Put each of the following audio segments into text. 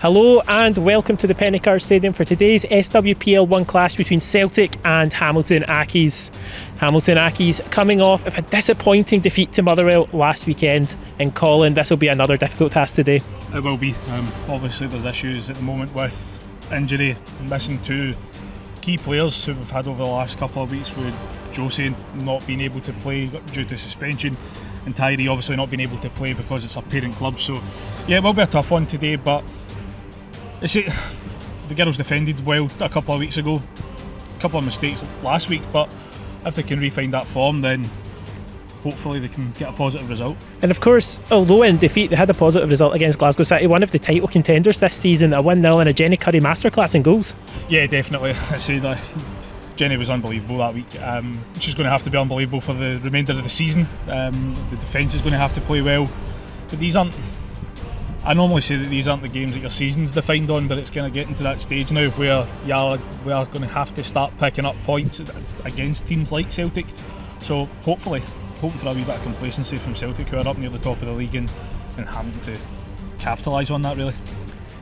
Hello and welcome to the Pennycar Stadium for today's SWPL 1 clash between Celtic and Hamilton Accies. Hamilton Accies coming off of a disappointing defeat to Motherwell last weekend. And Colin, this will be another difficult task today. It will be. Obviously there's issues at the moment with injury, missing two key players who we've had over the last couple of weeks, with Josie not being able to play due to suspension and Tyree obviously not being able to play because it's a parent club. So yeah, it will be a tough one today, but the girls defended well a couple of weeks ago, a couple of mistakes last week, but if they can refine that form, then hopefully they can get a positive result. And of course, although in defeat they had a positive result against Glasgow City, one of the title contenders this season, a 1-0 and a Jenny Curry masterclass in goals. Yeah, definitely. I say that Jenny was unbelievable that week. She's going to have to be unbelievable for the remainder of the season. The defence is going to have to play well, but I normally say that these aren't the games that your season's defined on, but it's kind of getting to that stage now where we are going to have to start picking up points against teams like Celtic. So hoping for a wee bit of complacency from Celtic, who are up near the top of the league, and having to capitalise on that really.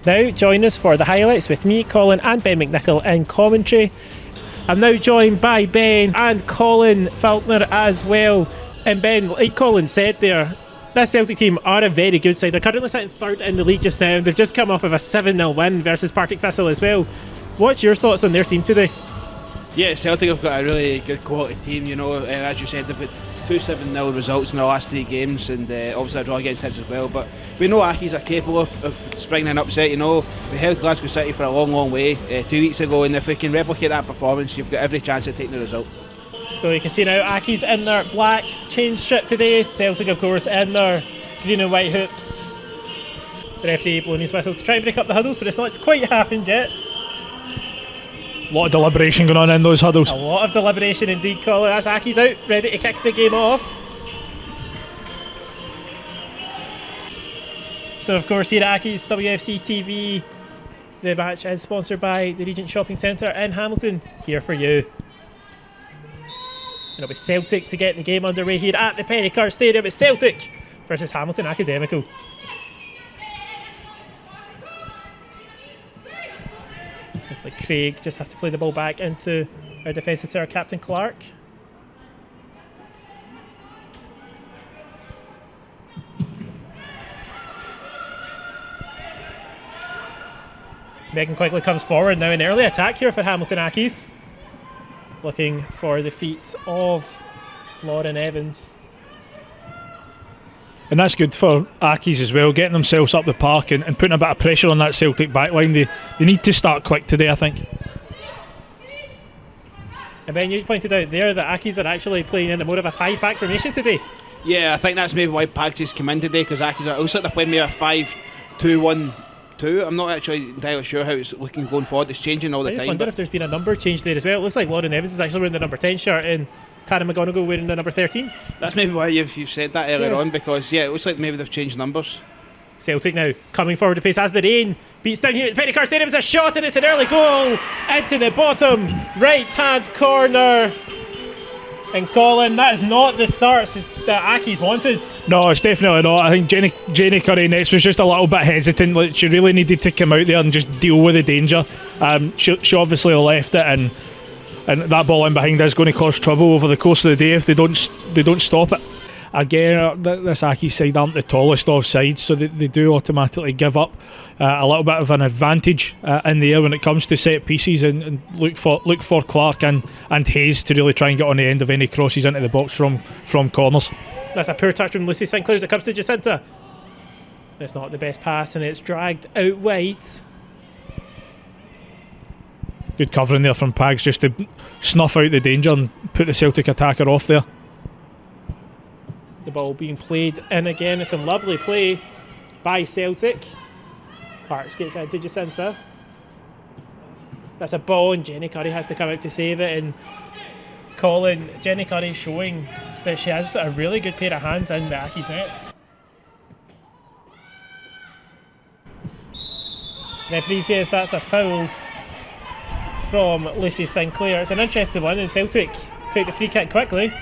Now join us for the highlights with me, Colin and Ben McNicol in commentary. I'm now joined by Ben and Colin Falconer as well. And Ben, like Colin said there, this Celtic team are a very good side. They're currently sitting third in the league just now. They've just come off of a 7-0 win versus Partick Thistle as well. What's your thoughts on their team today? Yeah, Celtic have got a really good quality team, as you said, they've had two 7-0 results in the last three games, and obviously a draw against Hibs as well, but we know Accies are capable of springing an upset. We held Glasgow City for a long way 2 weeks ago, and if we can replicate that performance, you've got every chance of taking the result. So you can see now Accies in their black change strip today, Celtic of course in their green and white hoops. The referee blowing his whistle to try and break up the huddles, but it's not quite happened yet. A lot of deliberation going on in those huddles. A lot of deliberation indeed, Colin. That's Accies out, ready to kick the game off. So of course here at Accies WFC TV, the match is sponsored by the Regent Shopping Centre in Hamilton, here for you. And it'll be Celtic to get the game underway here at the Pennycar Stadium. It's Celtic versus Hamilton Academical. Looks like Craig just has to play the ball back into our defensive to our captain Clark. Megan Quigley comes forward now, an early attack here for Hamilton Accies. Looking for the feet of Lauren Evans. And that's good for Accies as well, getting themselves up the park and putting a bit of pressure on that Celtic backline. They need to start quick today, I think. And Ben, you pointed out there that Accies are actually playing in more of a 5-back formation today. Yeah, I think that's maybe why Packs come in today, because Accies are also playing maybe a 5-2-1-2. I'm not actually entirely sure how it's looking going forward. It's changing all the time. I just wonder if there's been a number change there as well. It looks like Lauren Evans is actually wearing the number 10 shirt and Tara McGonigal wearing the number 13. That's maybe why you've said that earlier on, because it looks like maybe they've changed numbers. Celtic now coming forward to pace as the rain beats down here at the Pennycar Stadium. It's a shot and it's an early goal into the bottom right hand corner. And Colin, that is not the starts that Accies wanted. No, it's definitely not. I think Jenny Curry next was just a little bit hesitant. Like, she really needed to come out there and just deal with the danger. She obviously left it, and that ball in behind is going to cause trouble over the course of the day if they don't stop it. Again, this Accies side aren't the tallest of sides, so they do automatically give up a little bit of an advantage in the air when it comes to set pieces, and look for Clark and Hayes to really try and get on the end of any crosses into the box from corners. That's a poor touch from Lucy Sinclair as it comes to Jacinta. It's not the best pass and it's dragged out wide. Good covering there from Pags just to snuff out the danger and put the Celtic attacker off there. The ball being played in again. It's a lovely play by Celtic. Parks gets into Jacinta. That's a ball and Jenny Curry has to come out to save it. And Colin, Jenny Curry showing that she has a really good pair of hands in the Accies net. Referee says that's a foul from Lucy Sinclair. It's an interesting one, and Celtic take the free kick quickly.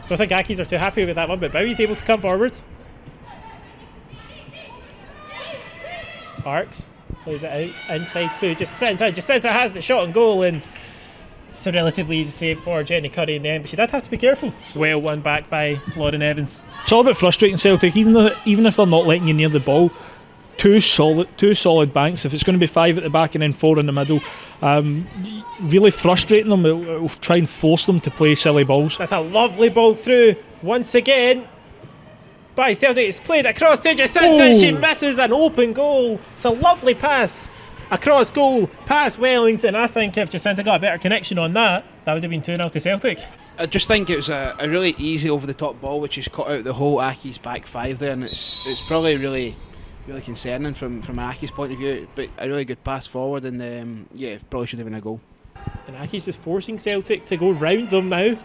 Don't think Accies are too happy with that one, but Bowie's able to come forward. Arcs, plays it out, inside two, Jacinta has the shot on goal, and it's a relatively easy save for Jenny Curry in the end, but she did have to be careful. It's well won back by Lauren Evans. It's all a bit frustrating, Celtic, even if they're not letting you near the ball. Two solid banks. If it's going to be 5 at the back and then 4 in the middle, really frustrating them. It'll try and force them to play silly balls. That's a lovely ball through once again by Celtic. It's played across to Jacinta. She misses an open goal. It's a lovely pass across goal past Wellington. I think if Jacinta got a better connection on that, that would have been 2-0 to Celtic. I just think it was a really easy over the top ball, which has cut out the whole Aki's back 5 there, and it's probably really concerning from Aki's point of view, but a really good pass forward, and probably should have been a goal. And Aki's just forcing Celtic to go round them now.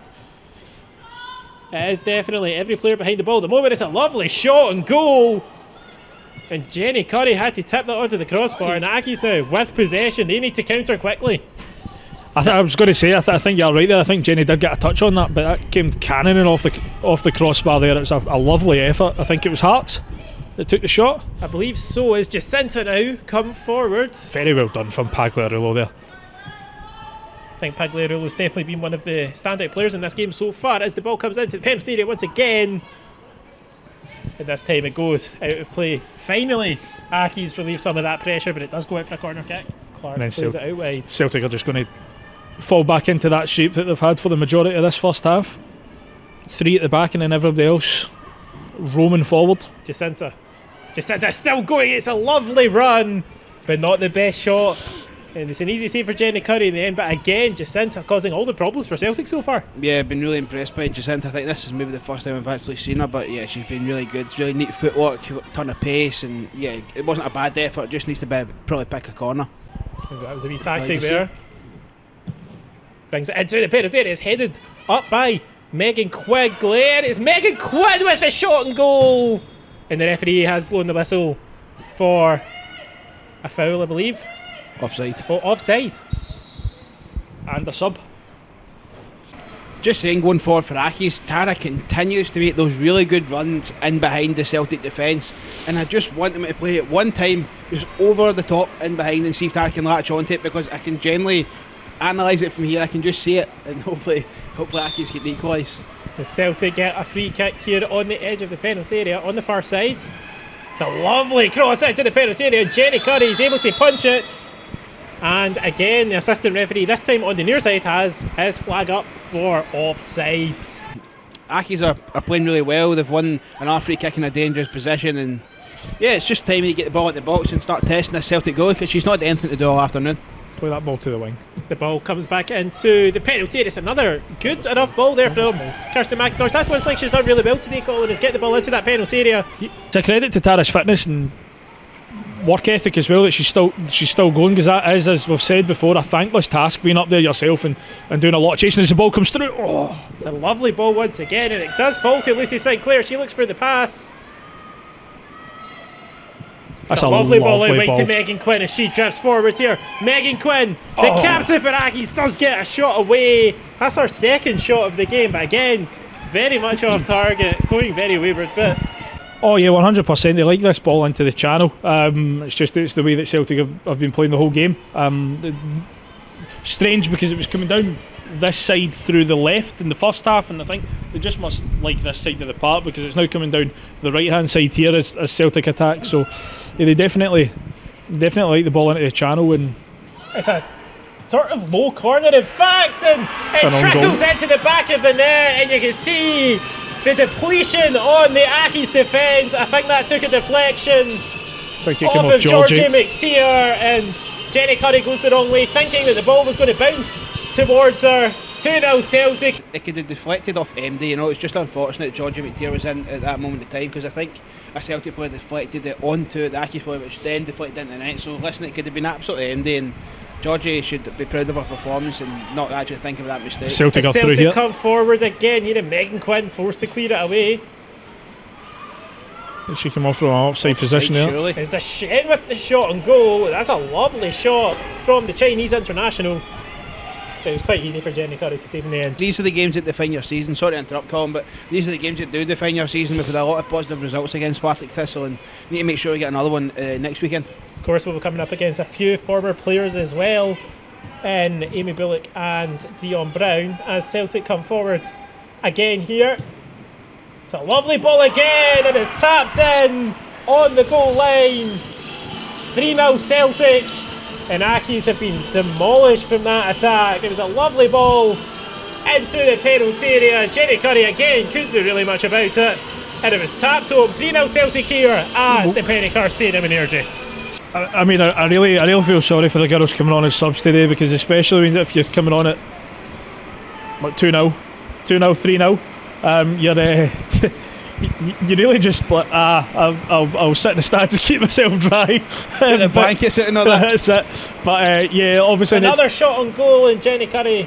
It is definitely every player behind the ball. At the moment, it's a lovely shot and goal, and Jenny Curry had to tip that onto the crossbar, and Aki's now with possession. They need to counter quickly. I was going to say, I think you're right there. I think Jenny did get a touch on that, but that came cannoning off the crossbar there. It was a lovely effort. I think it was Hearts that took the shot. I believe so. Is Jacinta now come forward? Very well done from Pagliarulo there. I think Pagliarulo's definitely been one of the standout players in this game so far, as the ball comes into the penalty area once again. And this time it goes out of play. Finally, Aki's relieved some of that pressure, but it does go out for a corner kick. Clark plays it out wide. Celtic are just going to fall back into that shape that they've had for the majority of this first half. 3 at the back and then everybody else roaming forward. Jacinta still going. It's a lovely run, but not the best shot. And it's an easy save for Jenny Curry in the end, but again, Jacinta causing all the problems for Celtic so far. Yeah, I've been really impressed by Jacinta. I think this is maybe the first time I've actually seen her, but yeah, she's been really good. Really neat footwork, ton of pace, and yeah, it wasn't a bad effort. It just needs to probably pick a corner. That was a wee tactic there. Brings it into the penalty area. It's headed up by Megan Quigley, and it's Megan Quinn with the shot and goal. And the referee has blown the whistle for a foul, I believe. Offside. Oh, offside. And a sub. Just saying, going forward for Aki's, Tara continues to make those really good runs in behind the Celtic defence, and I just want them to play it one time just over the top in behind and see if Tara can latch onto it, because I can generally analyse it from here. I can just see it, and hopefully Aki's can equalise. The Celtic get a free kick here on the edge of the penalty area on the far side. It's a lovely cross into the penalty area. Jenny Curry is able to punch it. And again, the assistant referee, this time on the near side, has his flag up for offsides. Aki's are playing really well. They've won an free kick in a dangerous position, and yeah, it's just time to get the ball in the box and start testing this Celtic goalie, because she's not had anything to do all afternoon. Play that ball to the wing. As the ball comes back into the penalty area, it's another good enough ball there from Kirsten McIntosh. That's one thing she's done really well today, Colin, is get the ball into that penalty area. It's a credit to Tara's fitness and work ethic as well, that she's still going, because that is, as we've said before, a thankless task, being up there yourself and doing a lot of chasing as the ball comes through. It's a lovely ball once again, and it does fall to Lucy St Clair. She looks for the pass. That's a lovely ball out wide to Megan Quinn as she drifts forward here. Megan Quinn, the captain for Aki's, does get a shot away. That's her second shot of the game, but again, very much off target, going very wayward, but oh yeah, 100%. They like this ball into the channel. It's the way that Celtic have been playing the whole game. Strange, because it was coming down this side through the left in the first half, and I think they just must like this side of the park, because it's now coming down the right hand side here as Celtic attack. So yeah, they definitely like the ball into the channel, and it's a sort of low corner in fact, and it trickles into the back of the net, and you can see the depletion on the Aki's defence. I think that took a deflection off Georgie McTeer, and Jenny Curry goes the wrong way, thinking that the ball was going to bounce towards her. 2-0 Celtic. It could have deflected off MD, it's just unfortunate Georgie McTeer was in at that moment in time, because I think a Celtic player deflected it onto the Aki player, which then deflected into the net. So listen, it could have been absolutely MD, and Georgie should be proud of her performance and not actually think of that mistake. Celtic are through here. Come forward again here, and Megan Quinn forced to clear it away. She came off from an offside position there. Surely. It's a Shen with the shot on goal. That's a lovely shot from the Chinese international. But it was quite easy for Jenny Curry to save in the end. These are the games that define your season. Sorry to interrupt, Colin, but these are the games that do define your season. We've had a lot of positive results against Partick Thistle, and need to make sure we get another one next weekend. Of course, we'll be coming up against a few former players as well, in Amy Bullock and Dion Brown, as Celtic come forward again here. It's a lovely ball again, and it's tapped in on the goal line. 3-0 Celtic, and Accies have been demolished from that attack. It was a lovely ball into the penalty area. Jenny Curry again couldn't do really much about it, and it was tapped home. 3-0 Celtic here at the Pennycar Stadium in Energy. I mean, I really feel sorry for the girls coming on as subs today, because especially if you're coming on at 2-0, 3-0, you're you really just like, I'll sit in the stands to keep myself dry. Get the blankets out and all that. That's it. But yeah, obviously Another shot on goal, and Jenny Curry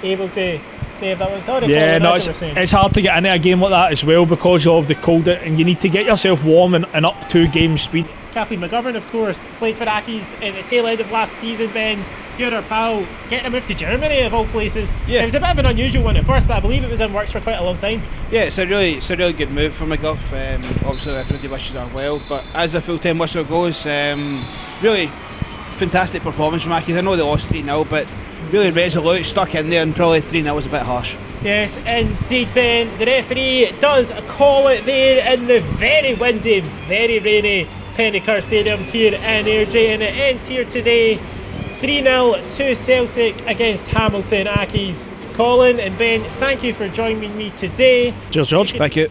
able to save that one. Sorry, yeah, Colin, no, that's what we're saying. it's hard to get into a game like that as well because of the cold, and you need to get yourself warm and up to game speed. Kathleen McGovern, of course, played for Accies at the tail end of last season. Ben, you're her pal, getting a move to Germany of all places. Yeah. It was a bit of an unusual one at first, but I believe it was in works for quite a long time. Yeah, it's a really good move for McGuff. Obviously, everybody wishes her well, but as a full-time whistle goes, really fantastic performance from Accies. I know they lost 3-0, but really resolute, stuck in there, and probably 3-0 was a bit harsh. Yes, indeed, Ben. The referee does call it there in the very windy, very rainy Pennycar Stadium here in Airdrie, and it ends here today 3-0 to Celtic against Hamilton Accies. Colin and Ben, thank you for joining me today. Cheers, George. Thank you.